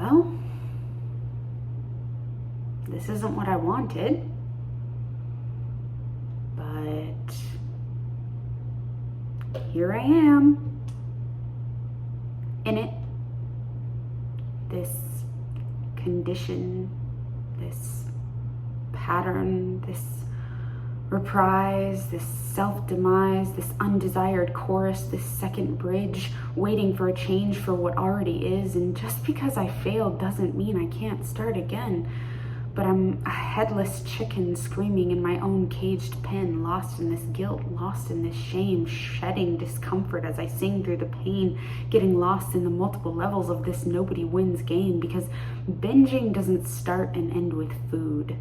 well, this isn't what I wanted, but here I am in it. This condition, this pattern, this reprise, this self-demise, this undesired chorus, this second bridge, waiting for a change for what already is. And just because I failed doesn't mean I can't start again. But I'm a headless chicken screaming in my own caged pen, lost in this guilt, lost in this shame, shedding discomfort as I sing through the pain, getting lost in the multiple levels of this nobody wins game, because binging doesn't start and end with food.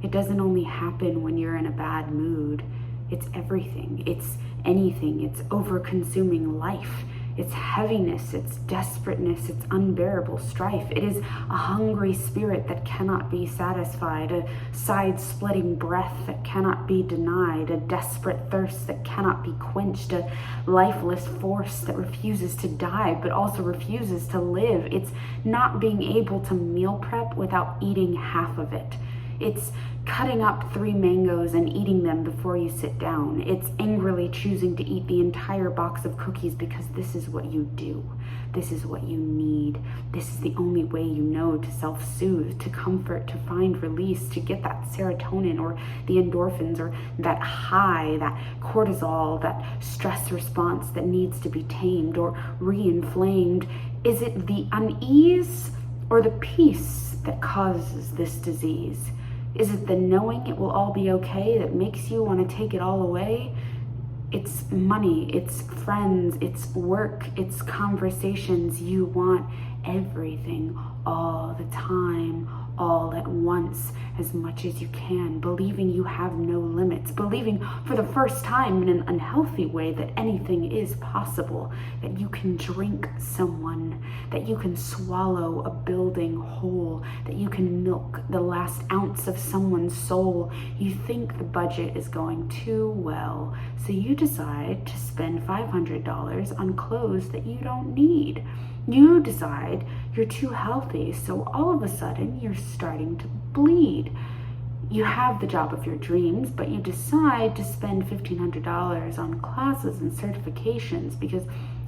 It doesn't only happen when you're in a bad mood. It's everything. It's anything. It's over-consuming life. It's heaviness, it's desperateness, it's unbearable strife. It is a hungry spirit that cannot be satisfied, a side-splitting breath that cannot be denied, a desperate thirst that cannot be quenched, a lifeless force that refuses to die but also refuses to live. It's not being able to meal prep without eating half of it. It's cutting up 3 mangoes and eating them before you sit down. It's angrily choosing to eat the entire box of cookies because this is what you do. This is what you need. This is the only way you know to self-soothe, to comfort, to find release, to get that serotonin or the endorphins or that high, that cortisol, that stress response that needs to be tamed or re-inflamed. Is it the unease or the peace that causes this disease? Is it the knowing it will all be okay that makes you want to take it all away? It's money, it's friends, it's work, it's conversations. You want everything all the time, all at once, as much as you can, believing you have no limits, believing for the first time in an unhealthy way that anything is possible, that you can drink someone, that you can swallow a building whole, that you can milk the last ounce of someone's soul. You think the budget is going too well, so you decide to spend $500 on clothes that you don't need. You decide you're too healthy, so all of a sudden you're starting to bleed. You have the job of your dreams, but you decide to spend $1,500 on classes and certifications because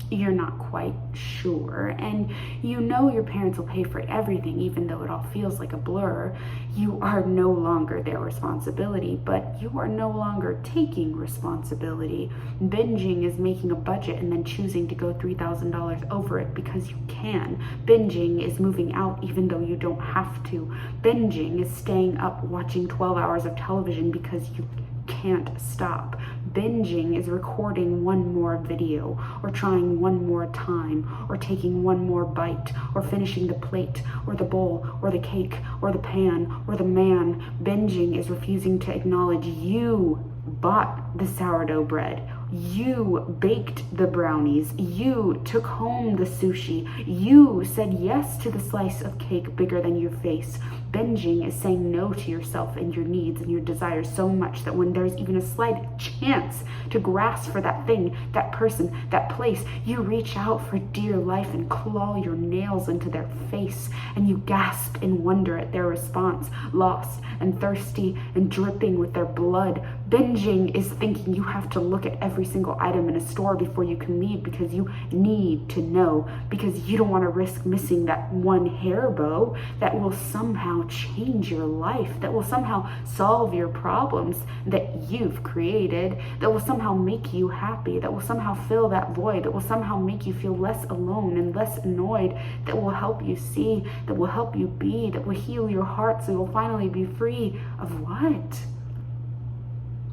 you're not quite sure, and you know your parents will pay for everything even though it all feels like a blur. You are no longer their responsibility, but you are no longer taking responsibility. Binging is making a budget and then choosing to go $3,000 over it because you can. Binging is moving out even though you don't have to. Binging is staying up watching 12 hours of television because you can't stop. Binging is recording one more video, or trying one more time, or taking one more bite, or finishing the plate, or the bowl, or the cake, or the pan, or the man. Binging is refusing to acknowledge you bought the sourdough bread. You baked the brownies. You took home the sushi. You said yes to the slice of cake bigger than your face. Binging is saying no to yourself and your needs and your desires so much that when there's even a slight chance to grasp for that thing, that person, that place, you reach out for dear life and claw your nails into their face, and you gasp in wonder at their response, lost and thirsty and dripping with their blood. Binging is thinking you have to look at every single item in a store before you can leave because you need to know, because you don't want to risk missing that one hair bow that will somehow change your life, that will somehow solve your problems that you've created, that will somehow make you happy, that will somehow fill that void, that will somehow make you feel less alone and less annoyed, that will help you see, that will help you be, that will heal your heart so you'll finally be free of what?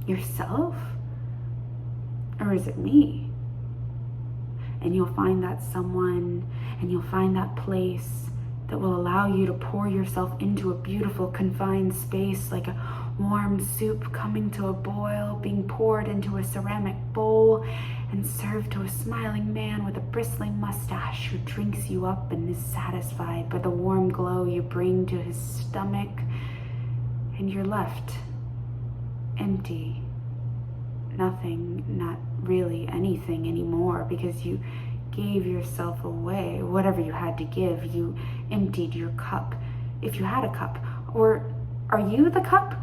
Yourself? Or is it me? And you'll find that someone, and you'll find that place that will allow you to pour yourself into a beautiful confined space, like a warm soup coming to a boil, being poured into a ceramic bowl and served to a smiling man with a bristling mustache who drinks you up and is satisfied by the warm glow you bring to his stomach. And you're left empty. Nothing, not really anything anymore, because you gave yourself away. Whatever you had to give, you emptied your cup, if you had a cup. Or are you the cup?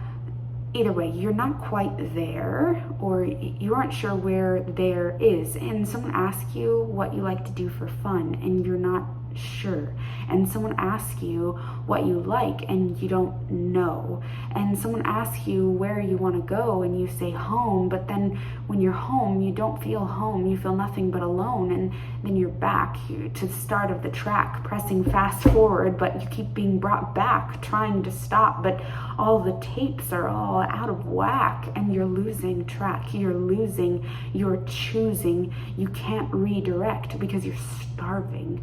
Either way, you're not quite there, or you aren't sure where there is, and someone asks you what you like to do for fun and you're not sure, and someone asks you what you like and you don't know, and someone asks you where you want to go and you say home, but then when you're home you don't feel home, you feel nothing but alone, and then you're back to the start of the track, pressing fast forward, but you keep being brought back, trying to stop, but all the tapes are all out of whack and you're losing track, you're choosing, you can't redirect because you're starving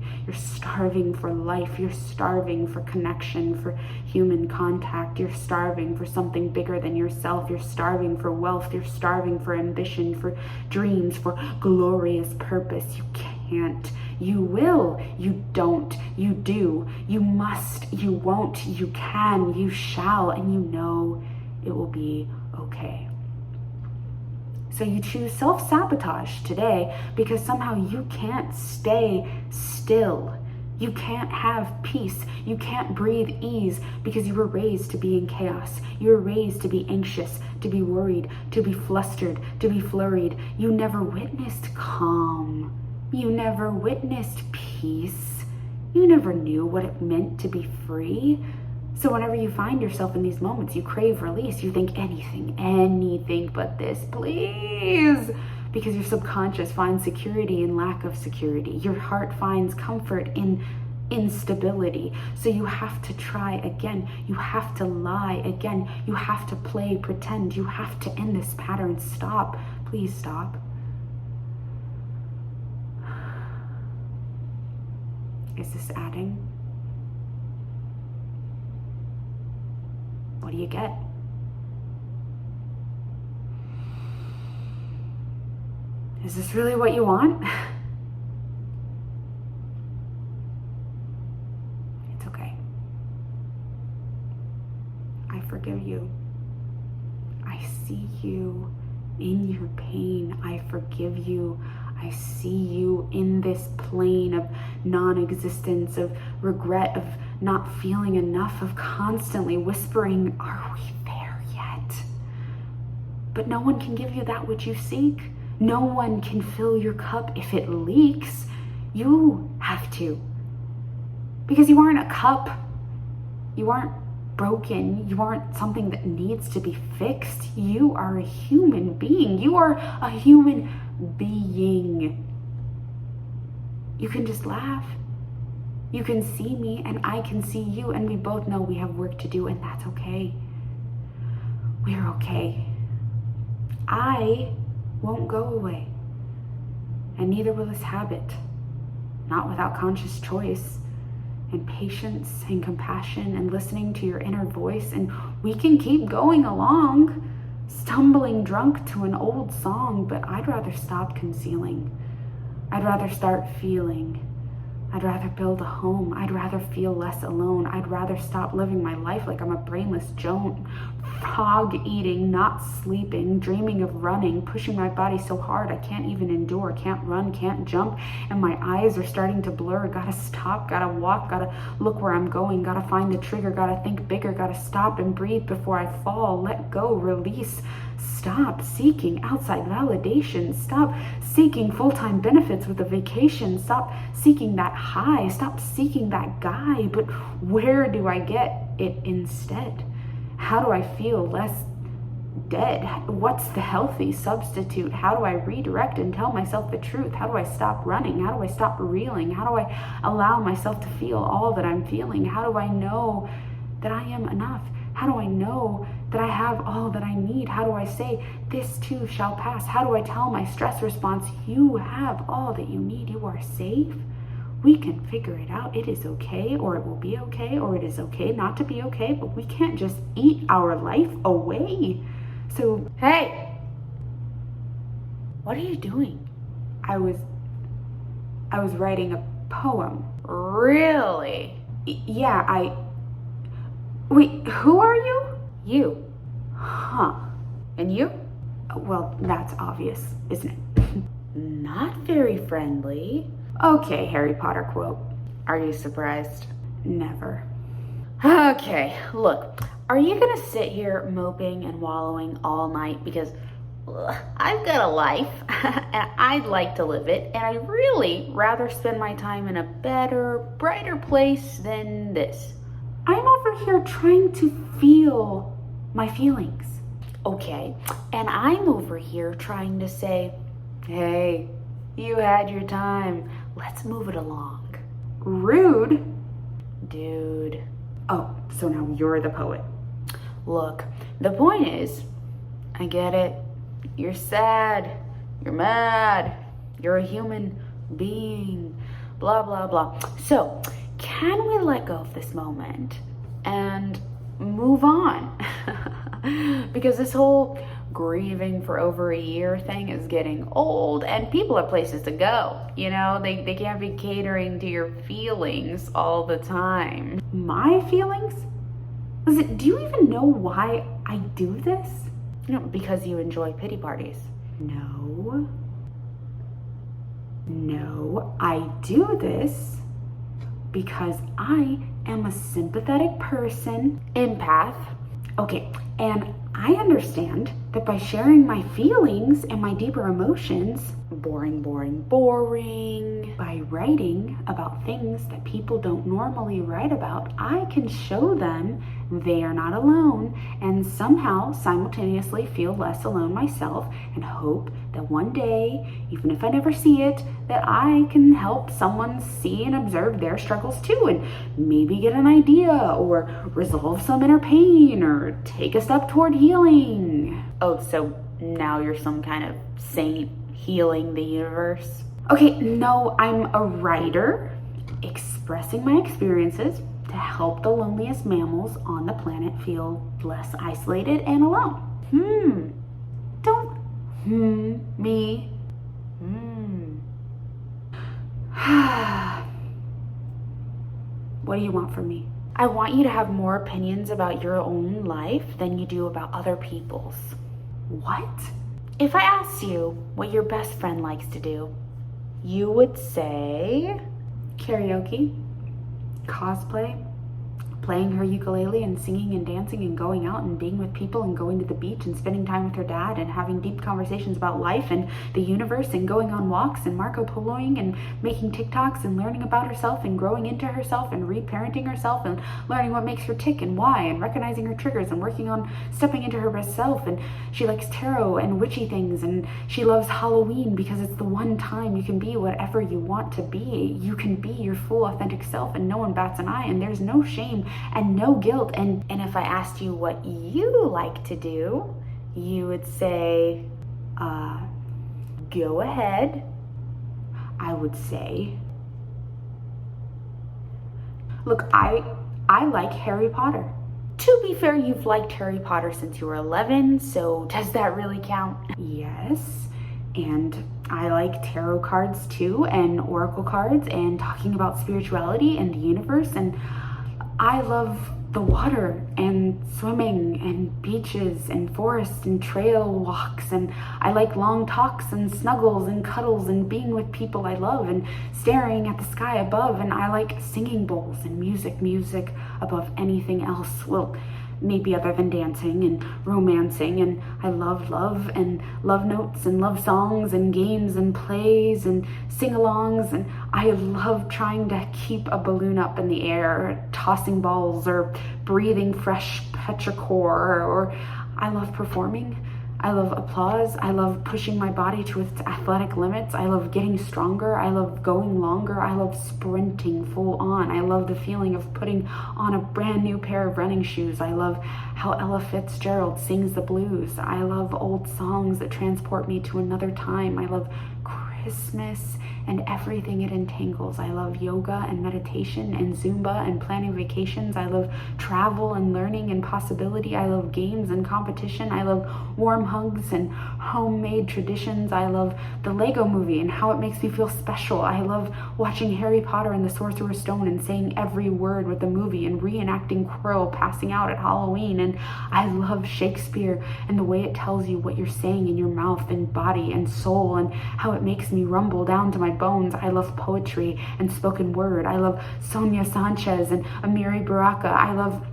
for life, you're starving for connection, for human contact, you're starving for something bigger than yourself, you're starving for wealth, you're starving for ambition, for dreams, for glorious purpose. You can't, you will, you don't, you do, you must, you won't, you can, you shall, and you know it will be okay. So you choose self-sabotage today because somehow you can't stay still. You can't have peace. You can't breathe ease because you were raised to be in chaos. You were raised to be anxious, to be worried, to be flustered, to be flurried. You never witnessed calm. You never witnessed peace. You never knew what it meant to be free. So whenever you find yourself in these moments, you crave release. You think anything but this, please. Because your subconscious finds security in lack of security. Your heart finds comfort in instability. So you have to try again. You have to lie again. You have to play pretend. You have to end this pattern. Stop. Please stop. Is this adding? What do you get? Is this really what you want? It's okay. I forgive you. I see you in your pain. I forgive you. I see you in this plane of non-existence, of regret, of not feeling enough, of constantly whispering, are we there yet? But no one can give you that which you seek. No one can fill your cup if it leaks. You have to. Because you aren't a cup. You aren't broken. You aren't something that needs to be fixed. You are a human being. You are a human being. You can just laugh. You can see me and I can see you, and we both know we have work to do, and that's okay. We're okay. I won't go away, and neither will this habit, not without conscious choice and patience and compassion and listening to your inner voice. And we can keep going along, stumbling drunk to an old song, but I'd rather stop concealing. I'd rather start feeling. I'd rather build a home. I'd rather feel less alone. I'd rather stop living my life like I'm a brainless Joan, hog eating, not sleeping, dreaming of running, pushing my body so hard I can't even endure, can't run, can't jump, and my eyes are starting to blur. Gotta stop, gotta walk, gotta look where I'm going, gotta find the trigger, gotta think bigger, gotta stop and breathe before I fall, let go, release. Stop seeking outside validation. Stop seeking full-time benefits with a vacation. Stop seeking that high. Stop seeking that guy. But where do I get it instead? How do I feel less dead? What's the healthy substitute? How do I redirect and tell myself the truth? How do I stop running? How do I stop reeling? How do I allow myself to feel all that I'm feeling? How do I know that I am enough? How do I know that I have all that I need? How do I say, this too shall pass? How do I tell my stress response, you have all that you need, you are safe? We can figure it out. It is okay, or it will be okay, or it is okay not to be okay, but we can't just eat our life away. So, hey, what are you doing? I was writing a poem. Really? Yeah, wait, who are you? You. Huh. And you? Well, that's obvious, isn't it? Not very friendly. Okay, Harry Potter quote. Are you surprised? Never. Okay, look, are you gonna sit here moping and wallowing all night? Because I've got a life and I'd like to live it, and I'd really rather spend my time in a better, brighter place than this. I'm over here trying to feel my feelings. Okay, and I'm over here trying to say, hey, you had your time. Let's move it along. Rude. Dude. Oh, so now you're the poet. Look, the point is, I get it. You're sad. You're mad. You're a human being. Blah, blah, blah. So, can we let go of this moment and move on? Because this whole grieving for over a year thing is getting old, and people have places to go. You know, they can't be catering to your feelings all the time. My feelings? Do you even know why I do this? No, because you enjoy pity parties. No. No, I do this because I am a sympathetic person, empath. Okay, and I understand that by sharing my feelings and my deeper emotions, boring, by writing about things that people don't normally write about, I can show them they are not alone and somehow simultaneously feel less alone myself, and hope that one day, even if I never see it, that I can help someone see and observe their struggles too, and maybe get an idea or resolve some inner pain or take a step toward healing. Oh, so now you're some kind of saint healing the universe? Okay, no, I'm a writer expressing my experiences to help the loneliest mammals on the planet feel less isolated and alone. Don't me. What do you want from me? I want you to have more opinions about your own life than you do about other people's. What? If I asked you what your best friend likes to do, you would say karaoke, cosplay, playing her ukulele and singing and dancing and going out and being with people and going to the beach and spending time with her dad and having deep conversations about life and the universe and going on walks and Marco Poloing and making TikToks and learning about herself and growing into herself and reparenting herself and learning what makes her tick and why and recognizing her triggers and working on stepping into her best self. And she likes tarot and witchy things, and she loves Halloween because it's the one time you can be whatever you want to be. You can be your full authentic self and no one bats an eye, and there's no shame and no guilt. And if I asked you what you like to do, you would say, go ahead. I would say, look, I like Harry Potter. To be fair, you've liked Harry Potter since you were 11, so does that really count? Yes, and I like tarot cards too, and oracle cards, and talking about spirituality and the universe, and I love the water and swimming and beaches and forests and trail walks, and I like long talks and snuggles and cuddles and being with people I love and staring at the sky above, and I like singing bowls and music above anything else. Well, maybe other than dancing and romancing, and I love love and love notes and love songs and games and plays and sing-alongs, and I love trying to keep a balloon up in the air, tossing balls or breathing fresh petrichor, or I love performing. I love applause. I love pushing my body to its athletic limits. I love getting stronger. I love going longer. I love sprinting full on. I love the feeling of putting on a brand new pair of running shoes. I love how Ella Fitzgerald sings the blues. I love old songs that transport me to another time. I love Christmas and everything it entangles. I love yoga and meditation and Zumba and planning vacations. I love travel and learning and possibility. I love games and competition. I love warm hugs and homemade traditions. I love the Lego movie and how it makes me feel special. I love watching Harry Potter and the Sorcerer's Stone and saying every word with the movie and reenacting Quirrell passing out at Halloween. And I love Shakespeare and the way it tells you what you're saying in your mouth and body and soul, and how it makes me me rumble down to my bones. I love poetry and spoken word. I love Sonia Sanchez and Amiri Baraka. I love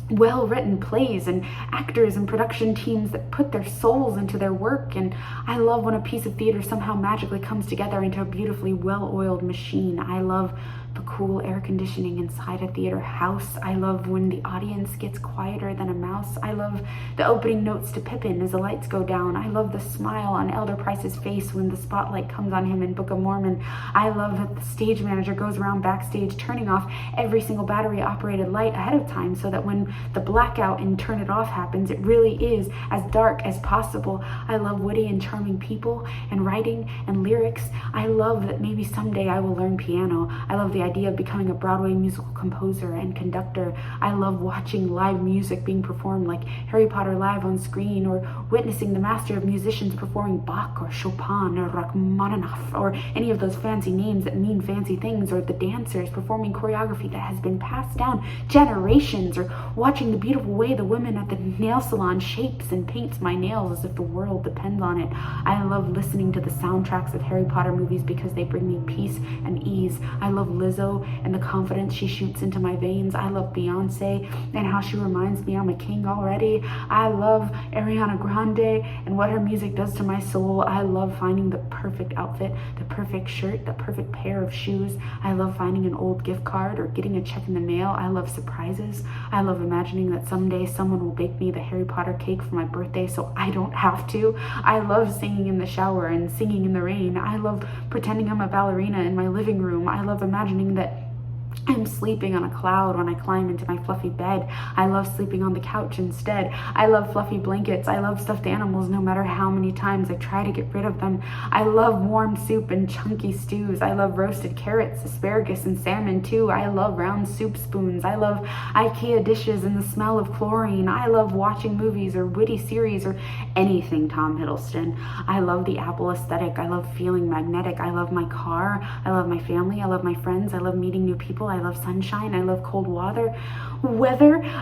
well-written plays and actors and production teams that put their souls into their work. And I love when a piece of theater somehow magically comes together into a beautifully well-oiled machine. I love the cool air conditioning inside a theater house. I love when the audience gets quieter than a mouse. I love the opening notes to Pippin as the lights go down. I love the smile on Elder Price's face when the spotlight comes on him in Book of Mormon. I love that the stage manager goes around backstage turning off every single battery operated light ahead of time so that when the blackout and turn it off happens, it really is as dark as possible. I love witty and charming people and writing and lyrics. I love that maybe someday I will learn piano. I love the idea of becoming a Broadway musical composer and conductor. I love watching live music being performed like Harry Potter live on screen, or witnessing the master of musicians performing Bach or Chopin or Rachmaninoff or any of those fancy names that mean fancy things, or the dancers performing choreography that has been passed down generations, or watching the beautiful way the woman at the nail salon shapes and paints my nails as if the world depends on it. I love listening to the soundtracks of Harry Potter movies because they bring me peace and ease. I love Lizzo and the confidence she shoots into my veins. I love Beyonce and how she reminds me I'm a king already. I love Ariana Grande and what her music does to my soul. I love finding the perfect outfit, the perfect shirt, the perfect pair of shoes. I love finding an old gift card or getting a check in the mail. I love surprises. I love imagining that someday someone will bake me the Harry Potter cake for my birthday so I don't have to. I love singing in the shower and singing in the rain. I love pretending I'm a ballerina in my living room. I love imagining that I'm sleeping on a cloud when I climb into my fluffy bed. I love sleeping on the couch instead. I love fluffy blankets. I love stuffed animals no matter how many times I try to get rid of them. I love warm soup and chunky stews. I love roasted carrots, asparagus, and salmon too. I love round soup spoons. I love IKEA dishes and the smell of chlorine. I love watching movies or witty series or anything Tom Hiddleston. I love the Apple aesthetic. I love feeling magnetic. I love my car. I love my family. I love my friends. I love meeting new people. I love sunshine. I love cold weather.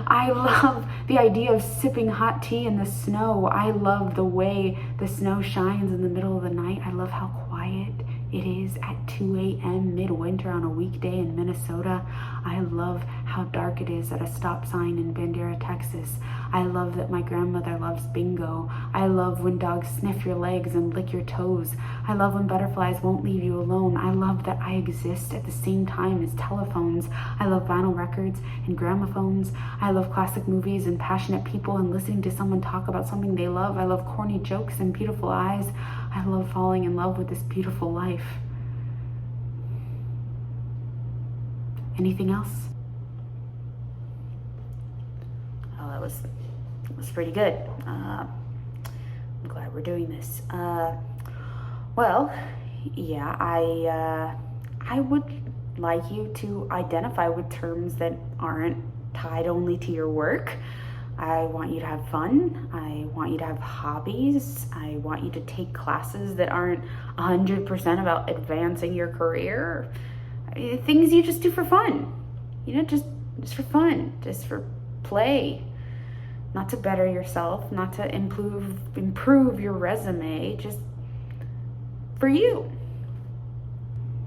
I love the idea of sipping hot tea in the snow. I love the way the snow shines in the middle of the night. I love how quiet it is at 2 a.m. midwinter on a weekday in Minnesota. I love how dark it is at a stop sign in Bandera, Texas. I love that my grandmother loves bingo. I love when dogs sniff your legs and lick your toes. I love when butterflies won't leave you alone. I love that I exist at the same time as telephones. I love vinyl records and gramophones. I love classic movies and passionate people and listening to someone talk about something they love. I love corny jokes and beautiful eyes. I love falling in love with this beautiful life. Anything else? Oh, that was pretty good. I'm glad we're doing this. Well, yeah, I would like you to identify with terms that aren't tied only to your work. I want you to have fun. I want you to have hobbies. I want you to take classes that aren't 100% about advancing your career. Things you just do for fun. You know, just for fun, just for play. Not to better yourself, not to improve your resume, just for you.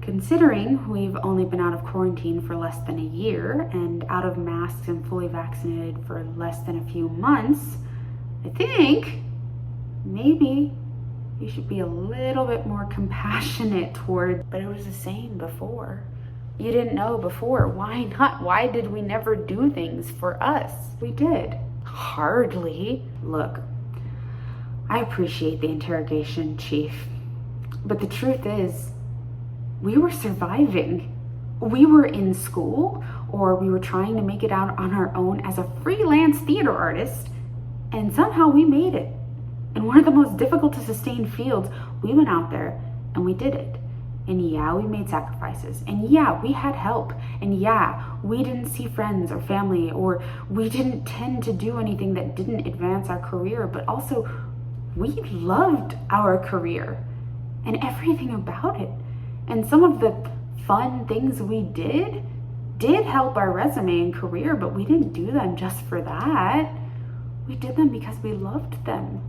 Considering we've only been out of quarantine for less than a year and out of masks and fully vaccinated for less than a few months, I think maybe you should be a little bit more compassionate toward, but it was the same before. You didn't know before. Why not? Why did we never do things for us? We did. Hardly. Look, I appreciate the interrogation, Chief, but the truth is, we were surviving. We were in school, or we were trying to make it out on our own as a freelance theater artist, and somehow we made it. In one of the most difficult to sustain fields, we went out there and we did it. And yeah, we made sacrifices. And yeah, we had help. And yeah, we didn't see friends or family, or we didn't tend to do anything that didn't advance our career, but also we loved our career and everything about it. And some of the fun things we did help our resume and career, but we didn't do them just for that. We did them because we loved them.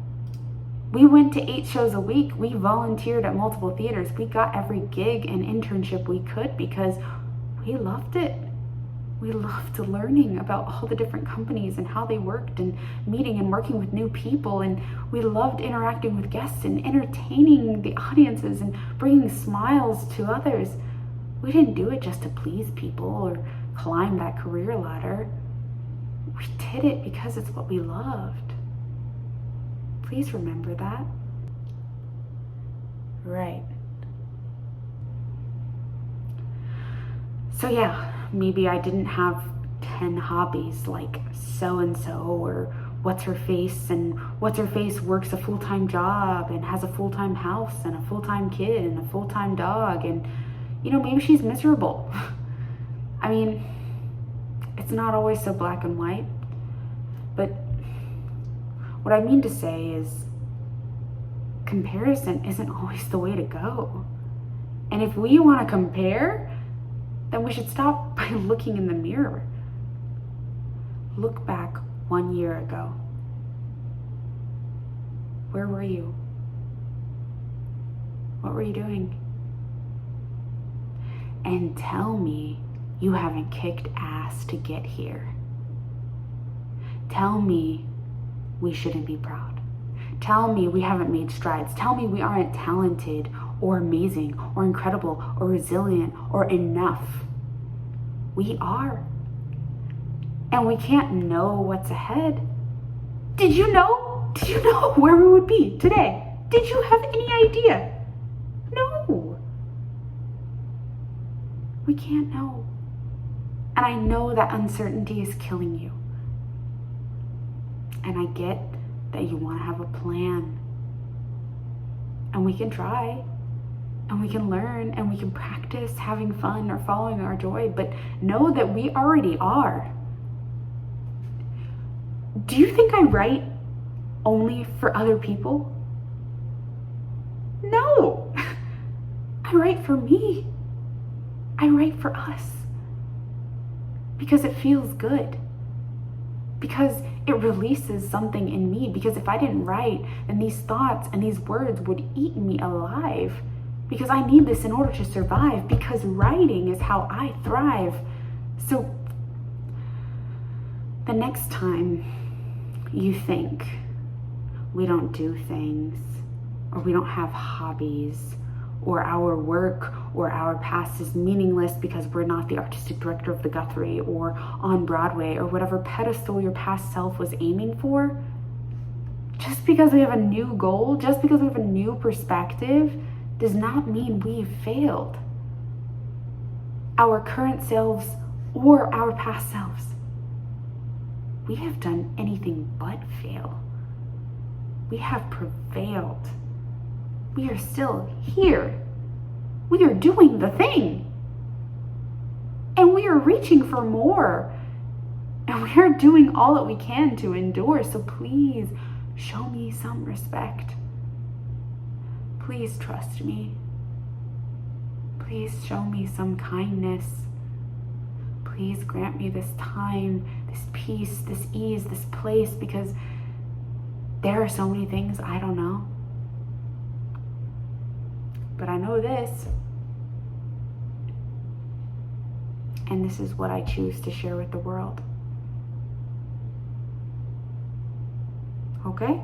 We went to 8 shows a week. We volunteered at multiple theaters. We got every gig and internship we could because we loved it. We loved learning about all the different companies and how they worked, and meeting and working with new people. And we loved interacting with guests and entertaining the audiences and bringing smiles to others. We didn't do it just to please people or climb that career ladder. We did it because it's what we loved. Please remember that. Right. So yeah, maybe I didn't have 10 hobbies like so-and-so or what's-her-face, and what's-her-face works a full-time job and has a full-time house and a full-time kid and a full-time dog, and maybe she's miserable. I mean, it's not always so black and white, but what I mean to say is comparison isn't always the way to go. And if we want to compare, then we should stop by looking in the mirror. Look back 1 year ago. Where were you? What were you doing? And tell me you haven't kicked ass to get here. Tell me we shouldn't be proud. Tell me we haven't made strides. Tell me we aren't talented or amazing or incredible or resilient or enough. We are. And we can't know what's ahead. Did you know? Did you know where we would be today? Did you have any idea? No. We can't know. And I know that uncertainty is killing you. And I get that you want to have a plan. And we can try. And we can learn. And we can practice having fun or following our joy. But know that we already are. Do you think I write only for other people? No. I write for me. I write for us. Because it feels good. Because it releases something in me. Because if I didn't write, then these thoughts and these words would eat me alive. Because I need this in order to survive. Because writing is how I thrive. So the next time you think we don't do things, or we don't have hobbies, or our work or our past is meaningless because we're not the artistic director of the Guthrie or on Broadway or whatever pedestal your past self was aiming for, just because we have a new goal, just because we have a new perspective, does not mean we've failed. Our current selves or our past selves. We have done anything but fail. We have prevailed. We are still here. We are doing the thing. And we are reaching for more. And we are doing all that we can to endure. So please show me some respect. Please trust me. Please show me some kindness. Please grant me this time, this peace, this ease, this place, because there are so many things I don't know. But I know this. And this is what I choose to share with the world. Okay?